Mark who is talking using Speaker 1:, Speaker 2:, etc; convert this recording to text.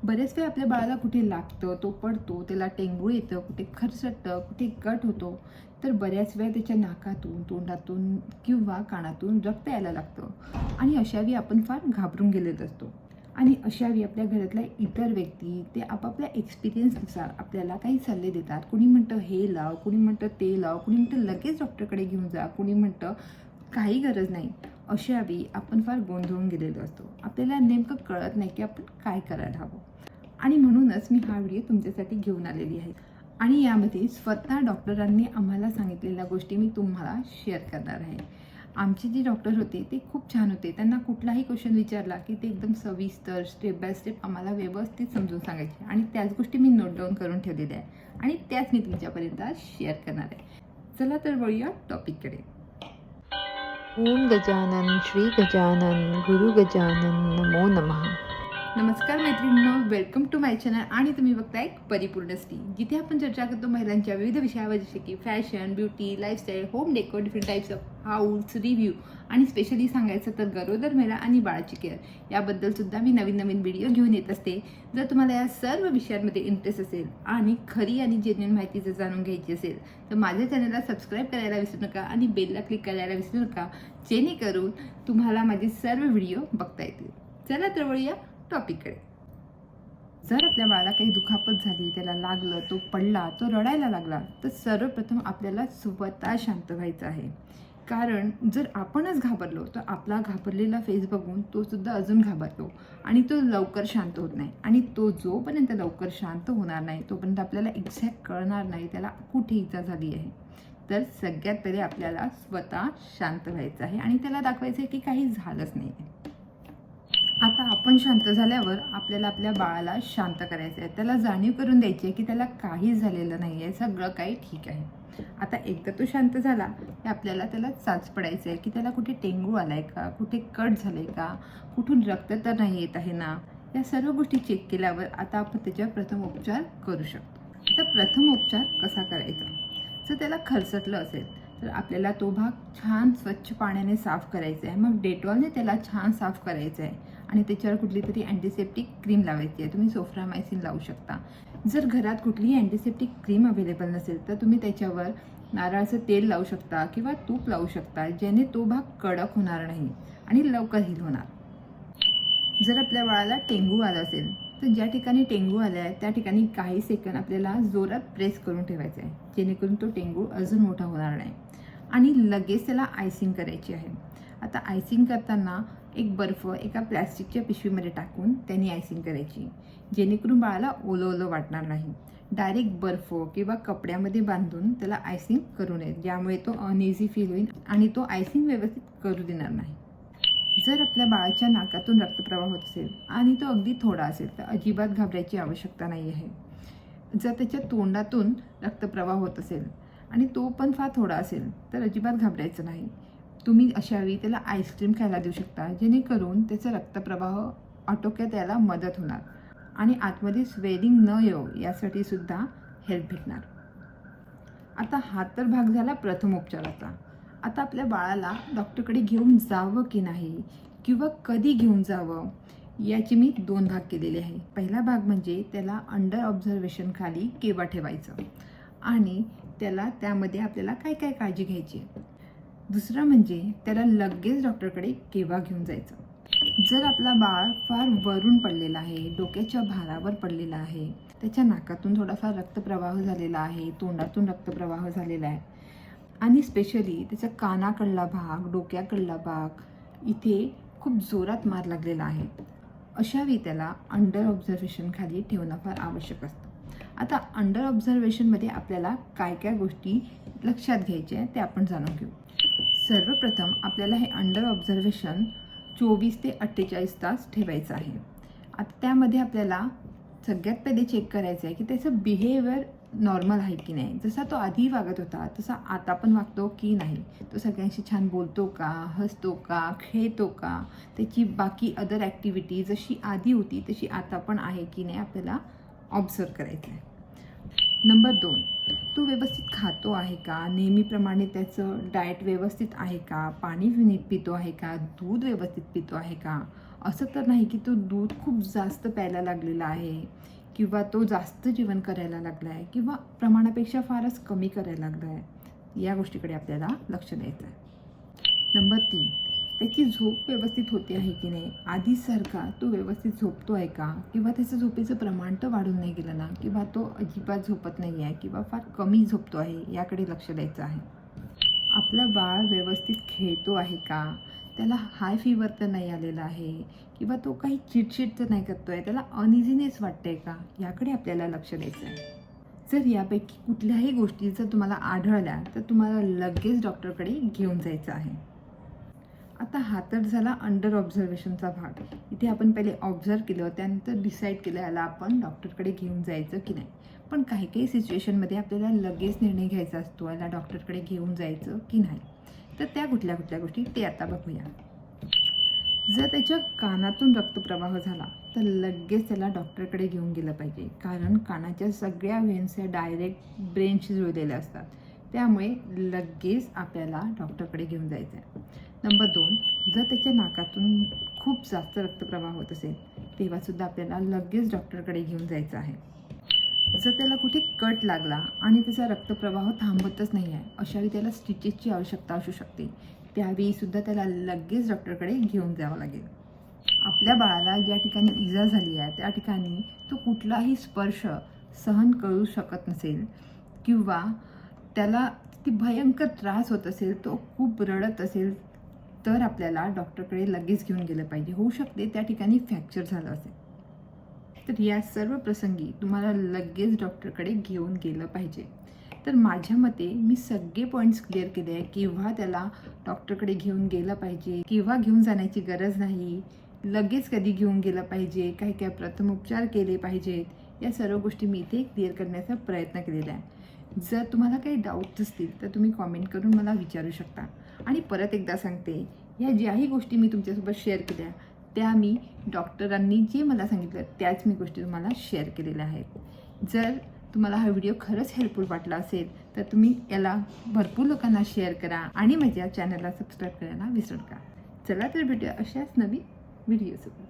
Speaker 1: बरेच वेळ आपल्या बाळाला कुठे लागतं, तो पडतो, त्याला टेंगूळ येतं, कुठे खरचटतं, कुठे कट होतो. तर बऱ्याच वेळा त्याच्या नाकातून, तोंडातून किंवा कानातून रक्त यायला लागतं आणि अशावेळी आपण फार घाबरून गेलेलो असतो. आणि अशावेळी आपल्या घरातल्या इतर व्यक्ती ते आपापल्या एक्सपिरियन्सनुसार आपल्याला काही सल्ले देतात. कुणी म्हणतं हे लाव, कुणी म्हणतं ते लाव, कुणी म्हणतं लगेच डॉक्टरकडे घेऊन जा, कुणी म्हणतं काही गरज नाही. अशावेळी आपण फार गोंधळून गेलेलो असतो. आपल्याला नेमकं कळत नाही की आपण काय करायला हवं. आणि म्हणूनच मी हा व्हिडिओ तुमच्यासाठी घेऊन आलेली आहे. आणि यामध्ये स्वतः डॉक्टरांनी आम्हाला सांगितलेल्या गोष्टी मी तुम्हाला शेअर करणार आहे. आमचे जे डॉक्टर होते ते खूप छान होते. त्यांना कुठलाही क्वेश्चन विचारला की ते एकदम सविस्तर स्टेप बाय स्टेप आम्हाला व्यवस्थित समजून सांगायचे आणि त्याच गोष्टी मी नोट डाऊन करून ठेवलेल्या आहे आणि त्याच मी तुमच्यापर्यंत शेअर करणार आहे. चला तर वळूया टॉपिककडे.
Speaker 2: ओम गजानन श्री गजानन गुरु गजानन नमो नमः.
Speaker 1: नमस्कार मैत्रिणींनो, वेलकम टू माय चॅनल आणि तुम्ही बघताय परिपूर्ण स्त्री, जिथे आपण चर्चा करतो महिलांच्या विविध विषयावर, जसे की fashion, beauty, lifestyle, home decor, different types of house review आणि स्पेशली सांगायचं तर गरोदर महिला आणि बाळाची केअर याबद्दल सुद्धा मी नवीन नवीन व्हिडिओ घेऊन येत असते. जर तुम्हाला या सर्व विषयांमध्ये इंटरेस्ट असेल आणि खरी आणि जेन्युइन माहिती जर जाणून घ्यायची असेल तर माझ्या चॅनलला सबस्क्राईब करायला विसरू नका आणि बेलला क्लिक करायला विसरू नका, जेणेकरून तुम्हाला माझे सर्व व्हिडिओ बघता येतील. चला तर वळूया टॉपिककडे. जर आपल्या बाळाला काही दुखापत झाली, त्याला लागलं, तो पडला, तो रडायला लागला, तर सर्वप्रथम आपल्याला स्वतः शांत व्हायचं आहे. कारण जर आपणच घाबरलो तर आपला घाबरलेला फेस बघून तो सुद्धा अजून घाबरतो आणि तो लवकर शांत होत नाही. आणि तो जोपर्यंत लवकर शांत होणार नाही तोपर्यंत आपल्याला एक्झॅक्ट कळणार नाही त्याला कुठे इजा झाली आहे. तर सगळ्यात पहिले आपल्याला स्वतः शांत व्हायचं आहे आणि त्याला दाखवायचं आहे की काही झालंच नाही. आता आपण शांत झाल्यावर आपल्याला आपल्या बाळाला शांत करायचं आहे. त्याला जाणीव करून द्यायची आहे की त्याला काहीच झालेलं नाही आहे, सगळं काही ठीक आहे. आता एकदा तो शांत झाला की आपल्याला त्याला चाच पडायचं आहे की त्याला कुठे टेंगू आलाय का, कुठे कट झालंय का, कुठून रक्त तर नाही येत आहे ना. या सर्व गोष्टी चेक केल्यावर आता आपण त्याच्यावर प्रथम उपचार करू शकतो. आता प्रथम उपचार कसा करायचा? जर त्याला खरचटलं असेल तर आपल्याला तो भाग छान स्वच्छ पाण्याने साफ करायचा आहे. मग डेटॉलने त्याला छान साफ करायचं आहे आणि त्याच्यावर कुठली तरी अँटीसेप्टिक क्रीम लावायची आहे. तुम्ही सोफ्रामायसिन लावू शकता. जर घरात कुठलीही अँटीसेप्टिक क्रीम अवेलेबल नसेल तर तुम्ही त्याच्यावर नारळाचं तेल लावू शकता किंवा तूप लावू शकता, ज्याने तो भाग कडक होणार नाही आणि लवकर हील होणार. जर आपल्या बाळाला टेंगू आला असेल तर ज्या ठिकाणी टेंगू आला आहे त्या ठिकाणी काही सेकंद आपल्याला जोरात प्रेस करून ठेवायचं आहे, जेणेकरून तो टेंगू अजून मोठा होणार नाही. आणि लगेच त्याला आयसिंग करायची आहे. आता आयसिंग करताना एक बर्फ एका प्लॅस्टिकच्या पिशवीमध्ये टाकून त्यांनी आयसिंग करायची, जेणेकरून बाळाला ओलं ओलं वाटणार नाही. डायरेक्ट बर्फ किंवा कपड्यामध्ये बांधून त्याला आयसिंग करू नये, ज्यामुळे तो अनइझी फील होईल आणि तो आयसिंग व्यवस्थित करू देणार नाही. जर आपल्या बाळाच्या नाकातून रक्तप्रवाह होत असेल आणि तो अगदी थोडा असेल तर अजिबात घाबरायची आवश्यकता नाही आहे. जर त्याच्या तोंडातून रक्तप्रवाह होत असेल आणि तो पण फार थोडा असेल तर अजिबात घाबरायचं नाही. तुम्ही अशावेळी त्याला आईस्क्रीम खायला देऊ शकता, जेणेकरून त्याचा रक्तप्रवाह आटोक्यात यायला मदत होणार आणि आतमध्ये स्वेलिंग न येऊ यासाठी सुद्धा हेल्प भेटणार. आता हा तर भाग झाला प्रथम उपचाराचा. आता आपल्या बाळाला डॉक्टरकडे घेऊन जावं की नाही किंवा कधी घेऊन जावं याचे मी 2 भाग केलेले आहे. पहिला भाग म्हणजे त्याला अंडर ऑब्झर्वेशन खाली केव्हा ठेवायचं आणि त्याला त्यामध्ये आपल्याला काय काय काळजी घ्यायची. दुसरं म्हणजे त्याला लगेच डॉक्टरकडे केव्हा घेऊन जायचं. जर आपला बाळ फार वरून पडलेला आहे, डोक्याच्या भारावर पडलेला आहे, त्याच्या नाकातून थोडाफार रक्तप्रवाह झालेला आहे, तोंडातून रक्तप्रवाह झालेला आहे आणि स्पेशली त्याच्या कानाकडला भाग, डोक्याकडला भाग इथे खूप जोरात मार लागलेला आहे, अशावेळी त्याला अंडर ऑब्झर्वेशन खाली ठेवणं फार आवश्यक असतं. आता अंडर ऑब्झर्वेशनमध्ये आपल्याला काय काय गोष्टी लक्षात घ्यायच्या ते आपण जाणून घेऊ. सर्वप्रथम आपल्याला हे अंडर ऑब्झर्वेशन 24 ते 48 तास ठेवायचं आहे. आता त्यामध्ये आपल्याला सगळ्यात पहिले चेक करायचं आहे की त्याचं बिहेवियर नॉर्मल आहे की नाही. जसा तो आधी वागत होता तसा आता पण वागतो की नाही, तो सगळ्यांशी छान बोलतो का, हसतो का, खेळतो का, त्याची बाकी अदर ॲक्टिव्हिटी जशी आधी होती तशी आता पण आहे की नाही आपल्याला ऑब्झर्व करायचं आहे. नंबर 2, तो व्यवस्थित खातो आहे का, नेहमीप्रमाणे त्याचं डाएट व्यवस्थित आहे का, पाणी नीट पितो आहे का, दूध व्यवस्थित पितो आहे का, असं तर नाही की तो दूध खूप जास्त प्यायला लागलेला आहे किंवा तो जास्त जेवण करायला लागला आहे किंवा प्रमाणापेक्षा फारच कमी करायला लागला आहे. या गोष्टीकडे आपल्याला लक्ष द्यायचं आहे. नंबर 3, त्याची झोप व्यवस्थित होते आहे की नाही, आधीसारखा तो व्यवस्थित झोपतो आहे का, किंवा त्याचं झोपेचं प्रमाण तर वाढून नाही गेलं ना, किंवा तो अजिबात झोपत नाही आहे किंवा फार कमी झोपतो आहे, याकडे लक्ष द्यायचं आहे. आपलं बाळ व्यवस्थित खेळतो आहे का, त्याला हाय फीवर तर नाही आलेला आहे किंवा तो काही चिडचिड तर नाही करतो आहे, त्याला अनइझीनेस वाटते का, याकडे आपल्याला लक्ष द्यायचं आहे. जर यापैकी कुठल्याही गोष्टी जर तुम्हाला आढळल्या तर तुम्हाला लगेच डॉक्टरकडे घेऊन जायचं आहे. आता हा तर झाला अंडर ऑब्झर्वेशनचा भाग. इथे आपण पहिले ऑब्झर्व केलं, त्यानंतर डिसाईड केलं याला आपण डॉक्टरकडे घेऊन जायचं की नाही. पण काही काही सिच्युएशनमध्ये आपल्याला लगेच निर्णय घ्यायचा असतो याला डॉक्टरकडे घेऊन जायचं की नाही. तर त्या कुठल्या कुठल्या गोष्टी ते आता बघूया. जर त्याच्या कानातून रक्तप्रवाह झाला तर लगेच त्याला डॉक्टरकडे घेऊन गेलं पाहिजे, कारण कानाच्या सगळ्या व्हेन्स या डायरेक्ट ब्रेनशी जुळलेल्या असतात. त्यामुळे लगेच आपल्याला डॉक्टरकडे घेऊन जायचं आहे. नंबर 2, जर त्याच्या नाकातून खूप जास्त रक्तप्रवाह होत असेल तेव्हासुद्धा आपल्याला लगेच डॉक्टरकडे घेऊन जायचं आहे. जर त्याला कुठे कट लागला आणि त्याचा रक्तप्रवाह थांबतच नाही आहे, अशावेळी त्याला स्टिचेसची आवश्यकता असू शकते. त्यावेळीसुद्धा त्याला लगेच डॉक्टरकडे घेऊन जावं लागेल. आपल्या बाळाला ज्या ठिकाणी इजा झाली आहे त्या ठिकाणी तो कुठलाही स्पर्श सहन करू शकत नसेल किंवा त्याला ती भयंकर त्रास होत असेल, तो खूप रडत असेल, तर आपल्याला डॉक्टरकडे लगेच घेऊन गेलं पाहिजे. होऊ शकते त्या ठिकाणी फ्रॅक्चर झालं असेल. तर या सर्व प्रसंगी तुम्हाला लगेच डॉक्टरकडे घेऊन गेलं पाहिजे. तर माझ्या मते मी सगळे पॉईंट्स क्लिअर केले आहे. केव्हा त्याला डॉक्टरकडे घेऊन गेलं पाहिजे, केव्हा घेऊन जाण्याची गरज नाही, लगेच कधी घेऊन गेलं पाहिजे, काय काय प्रथमोपचार केले पाहिजेत, या सर्व गोष्टी मी इथे क्लिअर करण्याचा प्रयत्न केलेला आहे. जर तुम्हाला काही डाऊट्स असतील तर तुम्ही कॉमेंट करून मला विचारू शकता. आणि परत एकदा सांगते, या ज्याही गोष्टी मी तुमच्यासोबत शेअर केल्या त्या मी डॉक्टरांनी जे मला सांगितलं त्याच मी गोष्टी तुम्हाला शेअर केलेल्या आहेत. जर तुम्हाला हा व्हिडिओ खरंच हेल्पफुल वाटला असेल तर तुम्ही याला भरपूर लोकांना शेअर करा आणि माझ्या चॅनलला सबस्क्राईब करायला विसरू नका. चला तर भेटूया अशाच नवीन व्हिडिओसोबत.